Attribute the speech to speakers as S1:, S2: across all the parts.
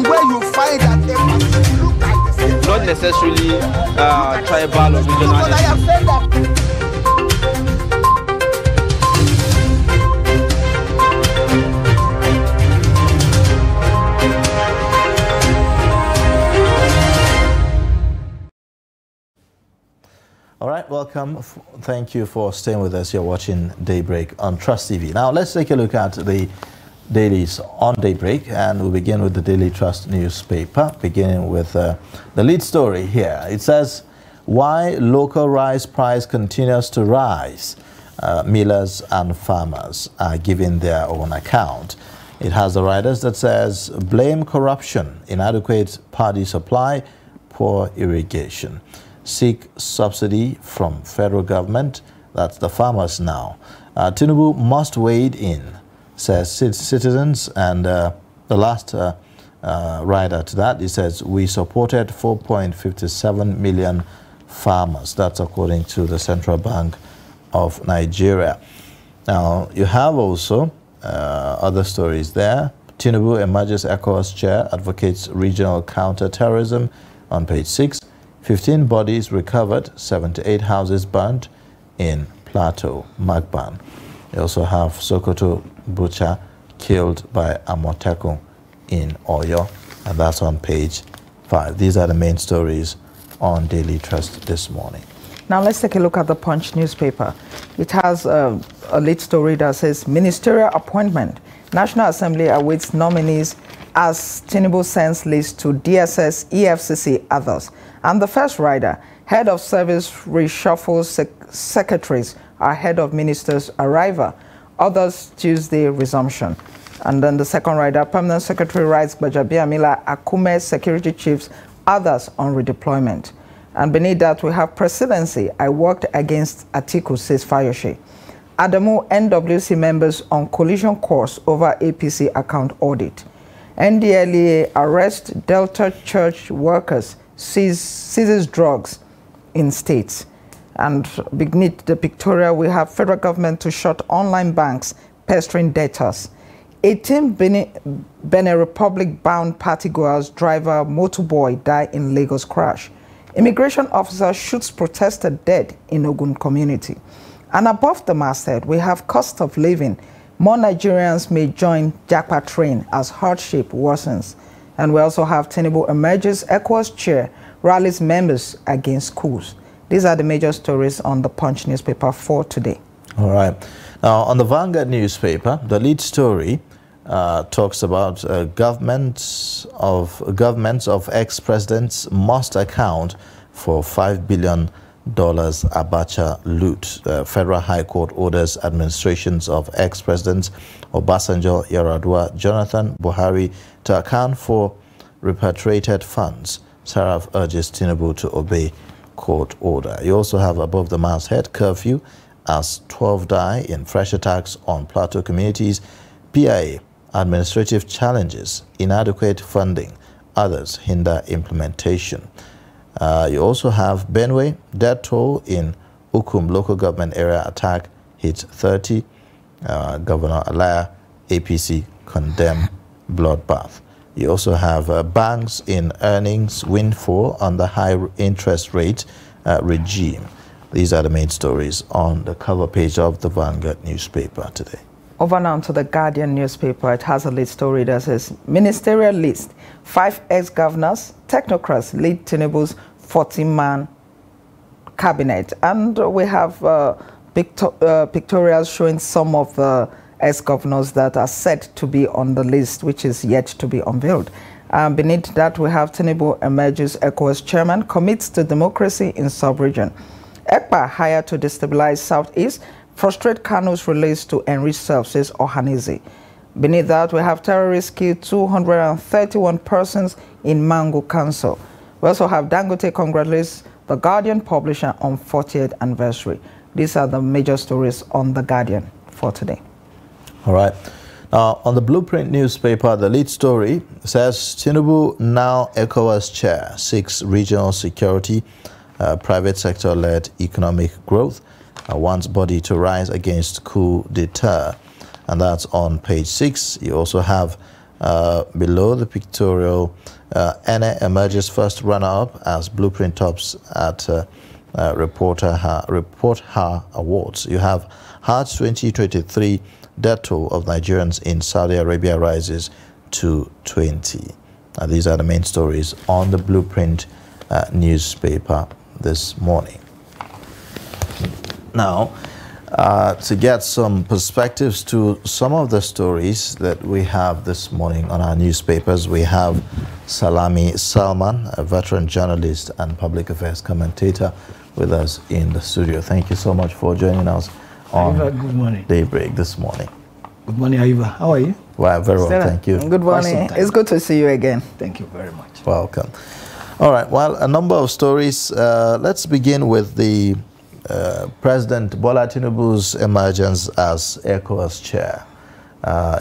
S1: where you find that they look like the same.
S2: Not necessarily tribal or regional.
S1: But I have said that.
S3: All right, welcome. Thank you for staying with us. You're watching Daybreak on Trust TV. Now, let's take a look at the dailies on Daybreak, and we'll begin with the Daily Trust newspaper, beginning with the lead story here. It says, why local rice price continues to rise. Millers and farmers are giving their own account. It has the riders that says, blame corruption, inadequate paddy supply, poor irrigation. Seek subsidy from federal government. That's the farmers now. Tinubu must wade in, says citizens. And the last rider to that, it says, we supported 4.57 million farmers. That's according to the Central Bank of Nigeria. Now, you have also other stories there. Tinubu emerges ECOWAS chair, advocates regional counter-terrorism on page 6. 15 bodies recovered, 78 houses burnt in Plateau, Magban. You also have Sokoto butcher killed by Amotekun in Oyo, and that's on page 5. These are the main stories on Daily Trust this morning.
S4: Now let's take a look at the Punch newspaper. It has a lead story that says, ministerial appointment. National Assembly awaits nominees as Tinubu sends list to DSS, EFCC, others. And the first rider, head of service reshuffles secretaries ahead of minister's arrival. Others Tuesday resumption. And then the second rider, permanent secretary writes Bajabiamila, Akume security chiefs, others on redeployment. And beneath that we have presidency. I worked against Atiku, says Fayoshe. Adamu NWC members on collision course over APC account audit. NDLEA arrest Delta Church workers, seizes drugs in states. And beneath the pictorial, we have federal government to shut online banks, pestering debtors. 18 Benin Republic-bound partygoers, driver, motorboy die in Lagos crash. Immigration officer shoots protester dead in Ogun community. And above the masthead, we have cost of living. More Nigerians may join Japa train as hardship worsens. And we also have Tinubu emerges ECOWAS chair, rallies members against coups. These are the major stories on the Punch newspaper for today. All right. Now, on the Vanguard newspaper, the lead story talks about governments of ex-presidents must account for $5 billion Abacha loot. The Federal High Court orders administrations of ex-presidents Obasanjo, Yar'Adua, Jonathan, Buhari to account for repatriated funds. Saraf urges Tinubu to obey court order. You also have above the masthead curfew as 12 die in fresh attacks on Plateau communities. PIA, administrative challenges, inadequate funding, others hinder implementation. You also have Benue, death toll in Ukum local government area attack hits 30. Governor Alaya, APC condemn bloodbath. You also have banks in earnings windfall on the high interest rate regime. These are the main stories on the cover page of the Vanguard newspaper today. Over now to the Guardian newspaper. It has a lead story that says, ministerial list, 5 ex-governors, technocrats lead Tinubu's 40-man cabinet. And we have pictorials showing some of the ex-governors that are said to be on the list, which is yet to be unveiled. Beneath that, we have Tinubu emerges ECOWAS chairman, commits to democracy in sub-region. ECPA hired to destabilize Southeast, frustrate Kanu's release to enrich self, says Ohanizi. Beneath that, we have terrorists killed 231 persons in Mangu Council. We also have Dangote congratulates the Guardian publisher on 40th anniversary. These are the major stories on the Guardian for today. All right. Now, on the Blueprint newspaper, the lead story says Tinubu now ECOWAS chair, seeks regional security, private sector-led economic growth, wants body to rise against coup d'etat. And that's on page 6. You also have
S3: Below the pictorial, Ene emerges first runner-up as Blueprint tops at Report Her Awards. You have Hajj 2023 death toll of Nigerians in Saudi Arabia rises to 20. These are the main stories on the Blueprint newspaper this morning. Now, to get some perspectives to some of the stories that we have this morning on our newspapers, we have Salami Salman, a veteran journalist and public affairs commentator, with us in the studio. Thank you so much for joining us on
S5: Good morning.
S3: Daybreak this morning.
S5: Good morning, Ayuba. How are you?
S3: Well, very well,
S5: Stella.
S3: thank you.
S4: Good morning.
S5: Awesome.
S4: It's good to see you again.
S5: Thank you very much.
S3: Welcome. All right, well, a number of stories. Let's begin with the President Bola Tinubu's emergence as ECOWAS chair.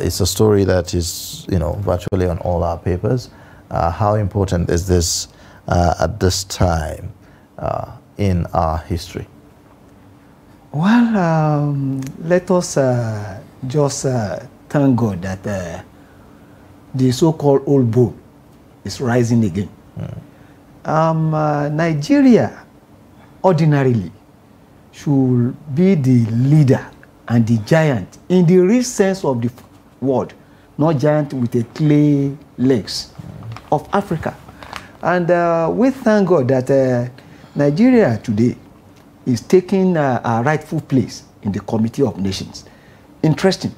S3: It's a story that is, virtually on all our papers. How important is this at this time in our history?
S5: Well, let us just thank God that the so-called old bull is rising again. Nigeria ordinarily should be the leader and the giant in the real sense of the word, not giant with a clay legs of Africa. And we thank God that Nigeria today is taking a rightful place in the Committee of Nations. Interesting.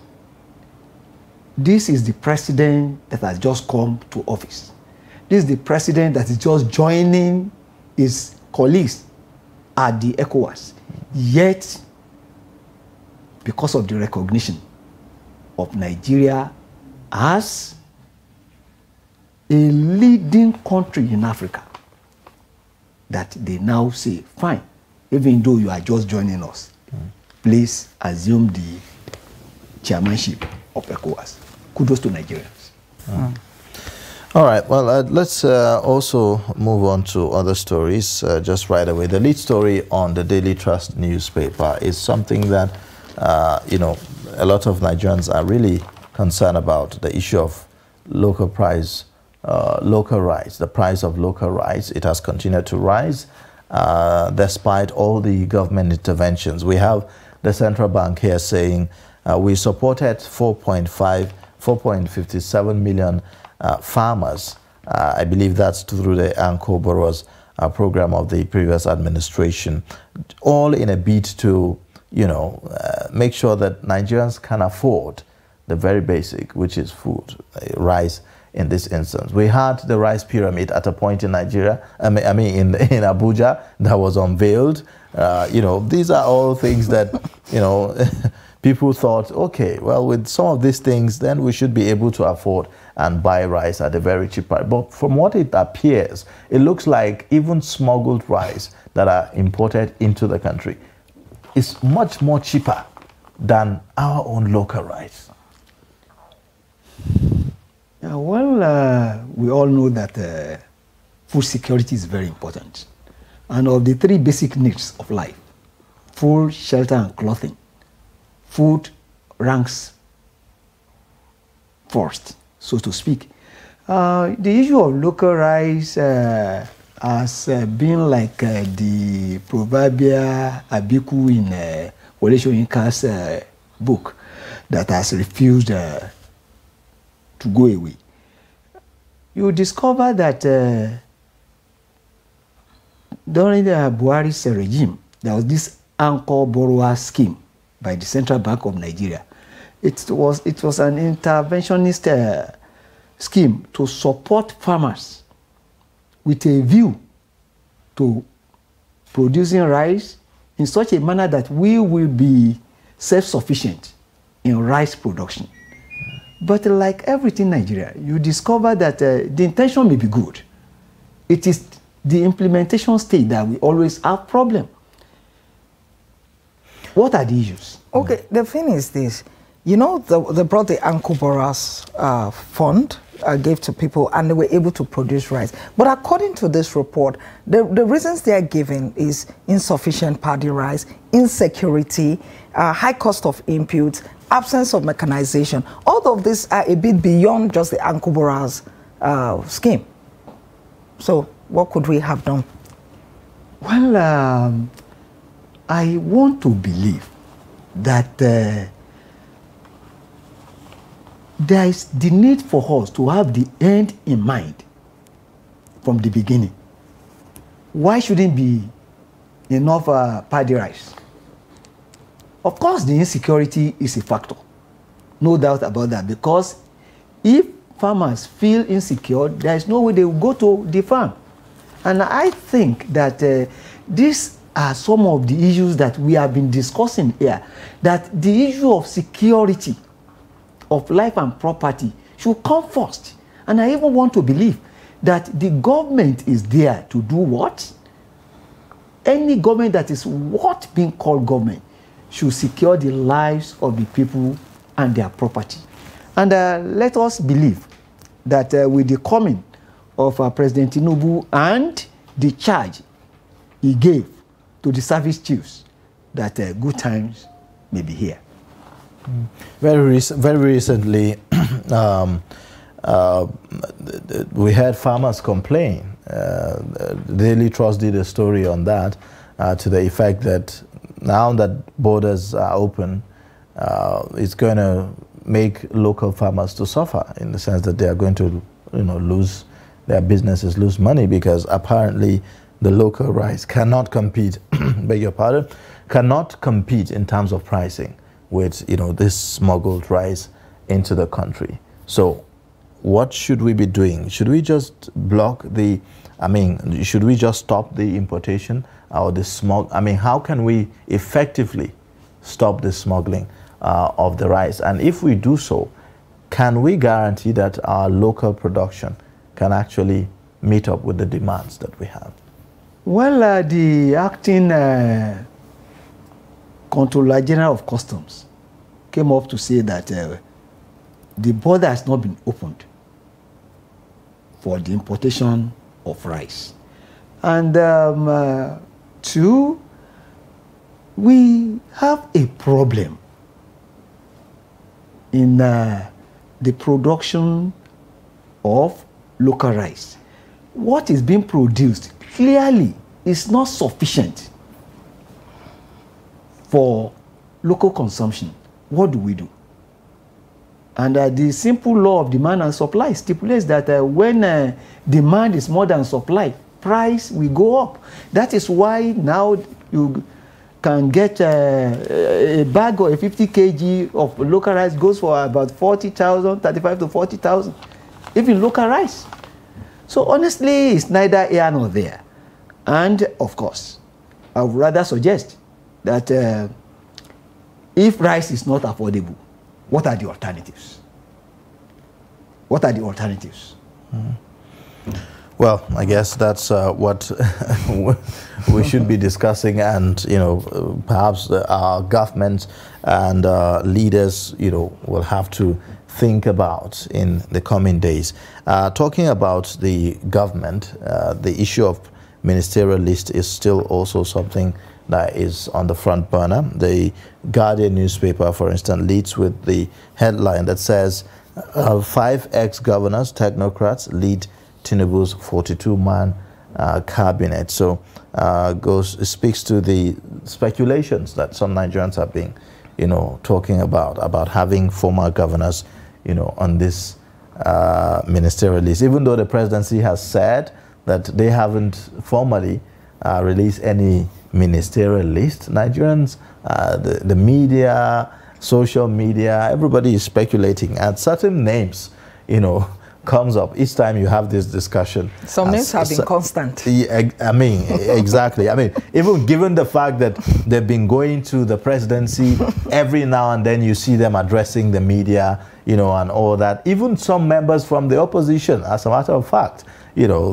S5: This is the president that has just come to office. This is the president that is just joining his colleagues at the ECOWAS. Yet, because of the recognition of Nigeria as a leading country in Africa, that they now say, fine, even though you are just joining us, please assume the chairmanship of ECOWAS. Kudos to Nigerians.
S3: All right, well, let's also move on to other stories just right away. The lead story on the Daily Trust newspaper is something that, a lot of Nigerians are really concerned about, the issue of local rice, the price of local rice. It has continued to rise despite all the government interventions. We have the central bank here saying we supported 4.57 million farmers. I believe that's through the Anchor Borrowers program of the previous administration, all in a bid to, make sure that Nigerians can afford the very basic, which is food, rice in this instance. We had the rice pyramid at a point in Nigeria, in Abuja, that was unveiled. These are all things that, people thought, okay, well, with some of these things, then we should be able to afford and buy rice at a very cheap price. But from what it appears, it looks like even smuggled rice that are imported into the country is much more cheaper than our own local rice.
S5: Yeah, well, we all know that food security is very important. And of the three basic needs of life, food, shelter, and clothing, food ranks first, so to speak. The issue of local rice has been like the proverbial Abiku in Wole Soyinka's book that has refused to go away. You discover that during the Buhari's regime, there was this Anchor Borrower scheme by the Central Bank of Nigeria. It was an interventionist scheme to support farmers with a view to producing rice in such a manner that we will be self-sufficient in rice production. But like everything in Nigeria, you discover that the intention may be good. It is the implementation stage that we always have problem. What are the issues?
S4: Okay, the thing is this. They brought the Anchor Borrowers fund gave to people, and they were able to produce rice. But according to this report, the reasons they are giving is insufficient paddy rice, insecurity, high cost of inputs, absence of mechanization. All of these are a bit beyond just the Ankubora's scheme. So what could we have done?
S5: Well, I want to believe that there is the need for us to have the end in mind from the beginning. Why shouldn't be enough paddy rice? Of course, the insecurity is a factor. No doubt about that. Because if farmers feel insecure, there is no way they will go to the farm. And I think that these are some of the issues that we have been discussing here. That the issue of security of life and property should come first. And I even want to believe that the government is there to do what? Any government that is what being called government should secure the lives of the people and their property. And let us believe that with the coming of President Tinubu and the charge he gave to the service chiefs, that good times may be here.
S3: Very recently, we had farmers complain. The Daily Trust did a story on that to the effect that now that borders are open, it's going to make local farmers to suffer in the sense that they are going to, lose their businesses, lose money, because apparently the local rice cannot compete, beg your pardon, cannot compete in terms of pricing with, this smuggled rice into the country. So what should we be doing? Should we just block should we just stop the importation or the smuggle? How can we effectively stop the smuggling of the rice? And if we do so, can we guarantee that our local production can actually meet up with the demands that we have?
S5: Well, the acting Controller General of Customs came up to say that the border has not been opened for the importation of rice. And two, we have a problem in the production of local rice. What is being produced clearly is not sufficient for local consumption. What do we do? And the simple law of demand and supply stipulates that when demand is more than supply, price will go up. That is why now you can get a bag or a 50 kg of local rice goes for about 40,000, 35 to 40,000, even local rice. So honestly, it's neither here nor there. And of course, I would rather suggest that if rice is not affordable, what are the alternatives? What are the alternatives?
S3: Well, I guess that's what we should be discussing, and perhaps our government and leaders, will have to think about in the coming days. Talking about the government, the issue of ministerial list is still also something that is on the front burner. The Guardian newspaper, for instance, leads with the headline that says 5 ex-governors, technocrats lead Tinubu's 42-man cabinet. So speaks to the speculations that some Nigerians have been, talking about having former governors, on this ministerial list. Even though the presidency has said that they haven't formally released any ministerial list, Nigerians, the media, social media, everybody is speculating, and certain names, comes up each time you have this discussion.
S4: Some names have been constant.
S3: Exactly. Even given the fact that they've been going to the presidency every now and then, you see them addressing the media, and all that. Even some members from the opposition, as a matter of fact, no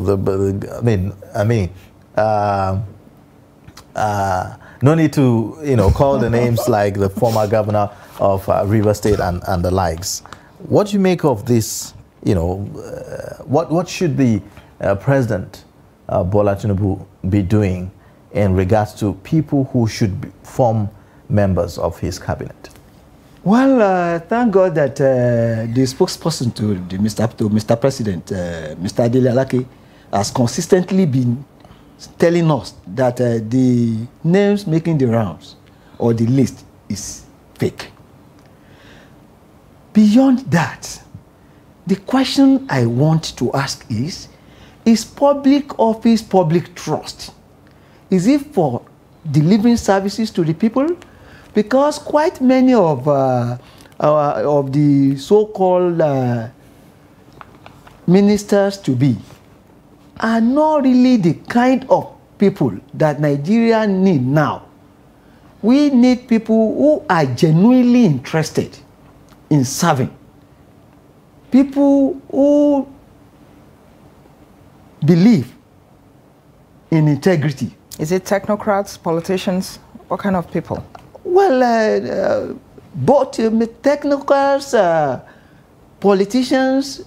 S3: need to, call the names like the former governor of River State and the likes. What do you make of this, what should the President Bola Tinubu be doing in regards to people who should form members of his cabinet?
S5: Well, thank God that the spokesperson to Mr. President, Mr. Adele Alake, has consistently been telling us that the names making the rounds or the list is fake. Beyond that, the question I want to ask is public office public trust? Is it for delivering services to the people? Because quite many of the so-called ministers-to-be are not really the kind of people that Nigeria need now. We need people who are genuinely interested in serving. People who believe in integrity.
S4: Is it technocrats, politicians? What kind of people?
S5: Well, both technocrats, politicians,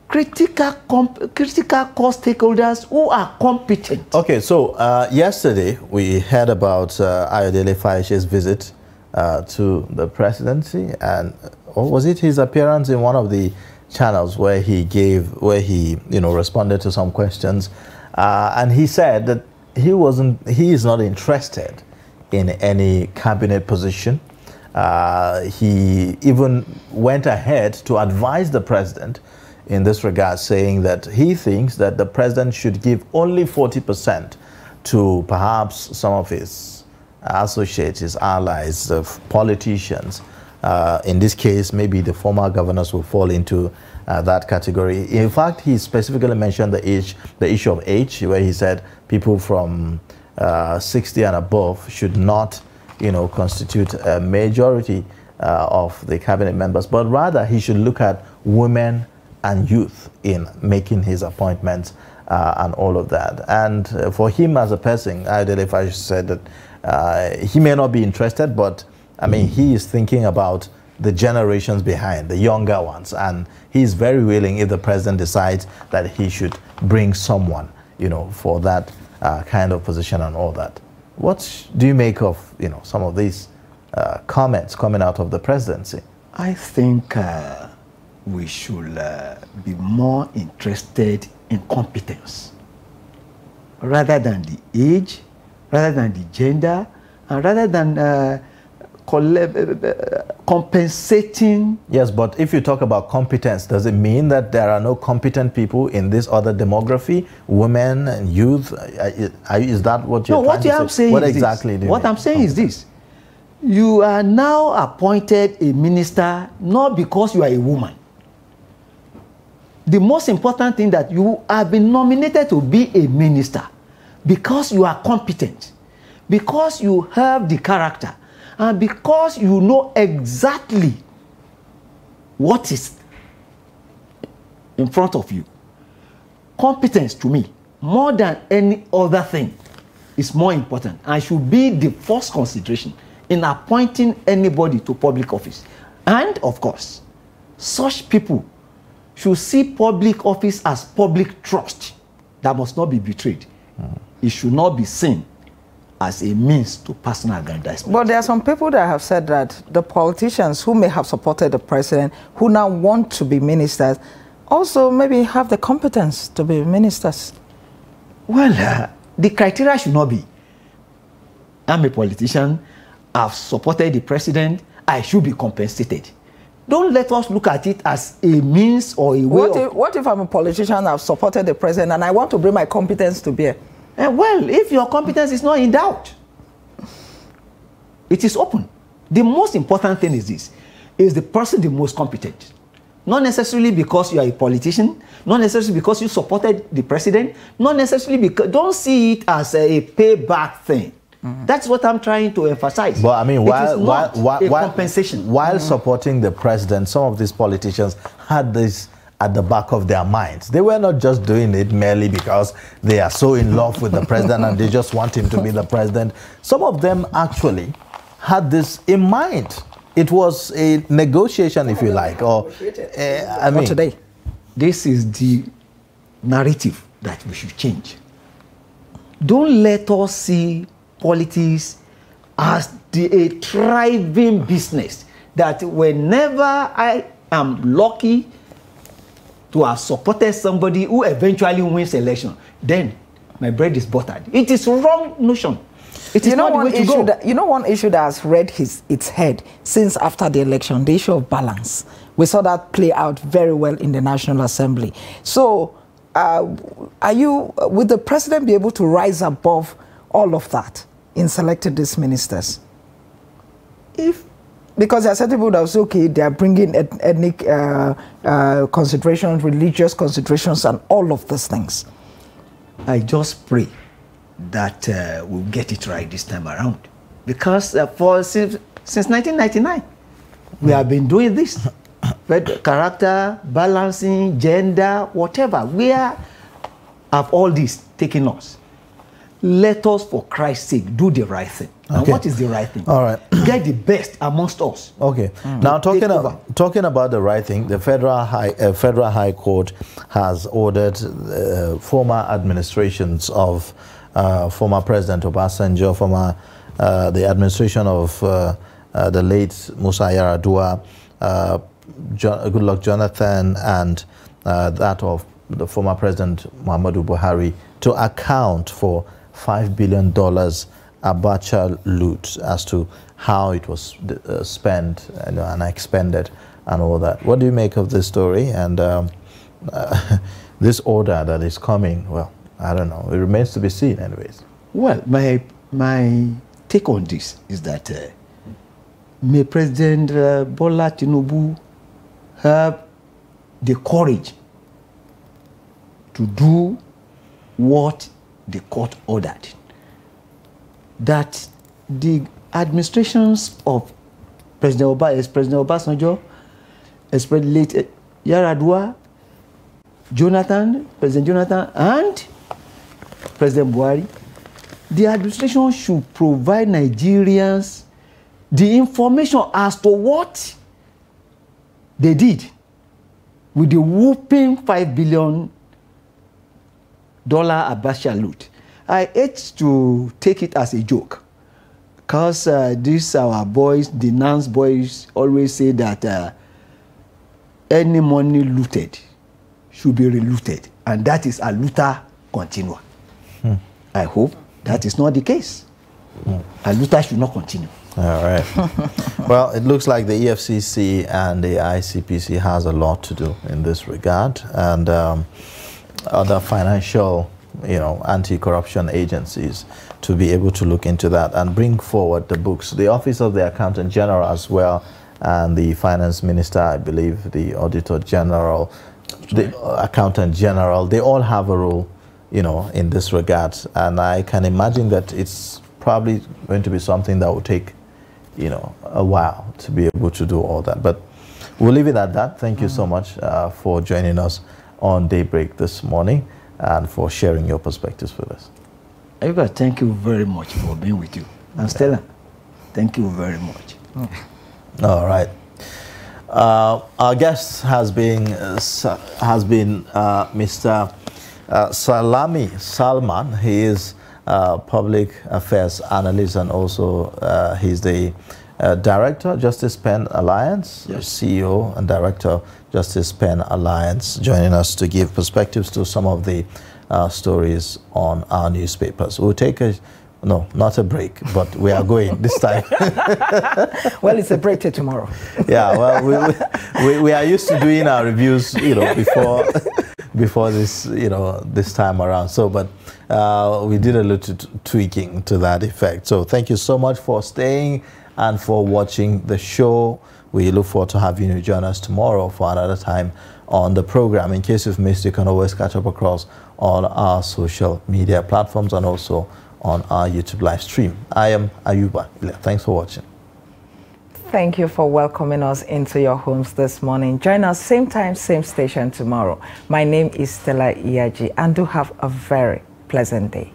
S5: critical core stakeholders who are competent.
S3: Okay, so yesterday we heard about Ayodele Fayeshe's visit to the presidency, and or was it his appearance in one of the channels where he responded to some questions, and he said that he is not interested in any cabinet position. He even went ahead to advise the president in this regard, saying that he thinks that the president should give only 40% to perhaps some of his associates, his allies, politicians. In this case, maybe the former governors will fall into that category. In fact, he specifically mentioned the issue of age, where he said people from 60 and above should not, constitute a majority of the cabinet members, but rather he should look at women and youth in making his appointments and all of that. And for him as a person, Ayodele Fayeshe said that he may not be interested, but I mean, he is thinking about the generations behind, the younger ones, and he's very willing if the president decides that he should bring someone, for that kind of position and all that. What do you make of, some of these comments coming out of the presidency?
S5: I think we should be more interested in competence rather than the age, rather than the gender, and rather than compensating.
S3: Yes, but if you talk about competence, does it mean that there are no competent people in this other demography, women and youth? Is that what you're trying to say? What exactly do you mean?
S5: What I'm saying is this. You are now appointed a minister not because you are a woman. The most important thing that you have been nominated to be a minister because you are competent, because you have the character, and because you know exactly what is in front of you. Competence, to me, more than any other thing, is more important and should be the first consideration in appointing anybody to public office. And of course, such people should see public office as public trust that must not be betrayed. It should not be seen as a means to personal aggrandizement.
S4: But there are some people that have said that the politicians who may have supported the president, who now want to be ministers, also maybe have the competence to be ministers.
S5: Well, the criteria should not be, I'm a politician, I've supported the president, I should be compensated. Don't let us look at it as a means or a way.
S4: What if I'm a politician, I've supported the president, and I want to bring my competence to bear?
S5: Well, if your competence is not in doubt, it is open. The most important thing is this: is the person the most competent? Not necessarily because you are a politician, not necessarily because you supported the president, not necessarily because, don't see it as a payback thing. That's what I'm trying to emphasize.
S3: But I mean, while
S5: compensation.
S3: While supporting the president, some of these politicians had this at the back of their minds. They were not just doing it merely because they are so in love with the president and they just want him to be the president. Some of them actually had this in mind. it was a negotiation, if you like, or I mean,
S4: today.
S5: This is the narrative that we should change. Don't let us see politics as a thriving business, that whenever I am lucky to have supported somebody who eventually wins election, then my bread is buttered. It is wrong notion. It is not the way to go.
S4: You know one issue that has reared its head since after the election, the issue of balance. We saw that play out very well in the National Assembly. So will the president be able to rise above all of that in selecting these ministers? Because there are certain people that will say, okay, they are bringing ethnic considerations, religious considerations, and all of these things.
S5: I just pray that we'll get it right this time around. Because since 1999, we have been doing this. But character, balancing, gender, whatever. Where have all this taken us? Let us, for Christ's sake, do the right thing. And what is the right thing?
S3: All right.
S5: Get the best amongst us.
S3: Okay. Now, talking about the right thing, the Federal High Court has ordered former administrations of former President Obasanjo, the administration of the late Musa Yar'Adua, Goodluck Jonathan, and that of the former President Muhammadu Buhari to account for $5 billion Abacha loot as to how it was spent and expended and all that. What do you make of this story and this order that is coming? Well, I don't know. It remains to be seen anyways.
S5: Well, my take on this is that may President Bola Tinubu have the courage to do what the court ordered. That the administrations of President Obasanjo, late Yar'Adua, President Jonathan, and President Buhari, the administration should provide Nigerians the information as to what they did with the whooping $5 billion Abacha loot. I hate to take it as a joke, because these our boys, the Nance boys, always say that any money looted should be relooted, and that is a looter continua. I hope that is not the case. A looter should not continue.
S3: All right. Well, it looks like the EFCC and the ICPC has a lot to do in this regard, and other financial, anti-corruption agencies to be able to look into that and bring forward the books. The Office of the Accountant General as well, and the Finance Minister, I believe, the Auditor General, the Accountant General, they all have a role, in this regard. And I can imagine that it's probably going to be something that will take, a while to be able to do all that. But we'll leave it at that. Thank you so much for joining us on Daybreak this morning and for sharing your perspectives with us.
S5: Eva, thank you very much for being with you. And Stella, thank you very much.
S3: All right. Our guest has been Mr. Salman. He is public affairs analyst, and also he's the director, Justice Pen Alliance, yes. CEO and director, Justice Pen Alliance, joining us to give perspectives to some of the stories on our newspapers. We'll take not a break, but we are going this time.
S4: Well, it's a break till tomorrow.
S3: Yeah, well, we are used to doing our reviews, before this, this time around. So, but we did a little tweaking to that effect. So thank you so much for staying and for watching the show. We look forward to having you join us tomorrow for another time on the program. In case you've missed, you can always catch up across all our social media platforms and also on our YouTube live stream. I am Ayuba. Thanks for watching.
S4: Thank you for welcoming us into your homes this morning. Join us same time, same station tomorrow. My name is Stella Iyaji, and do have a very pleasant day.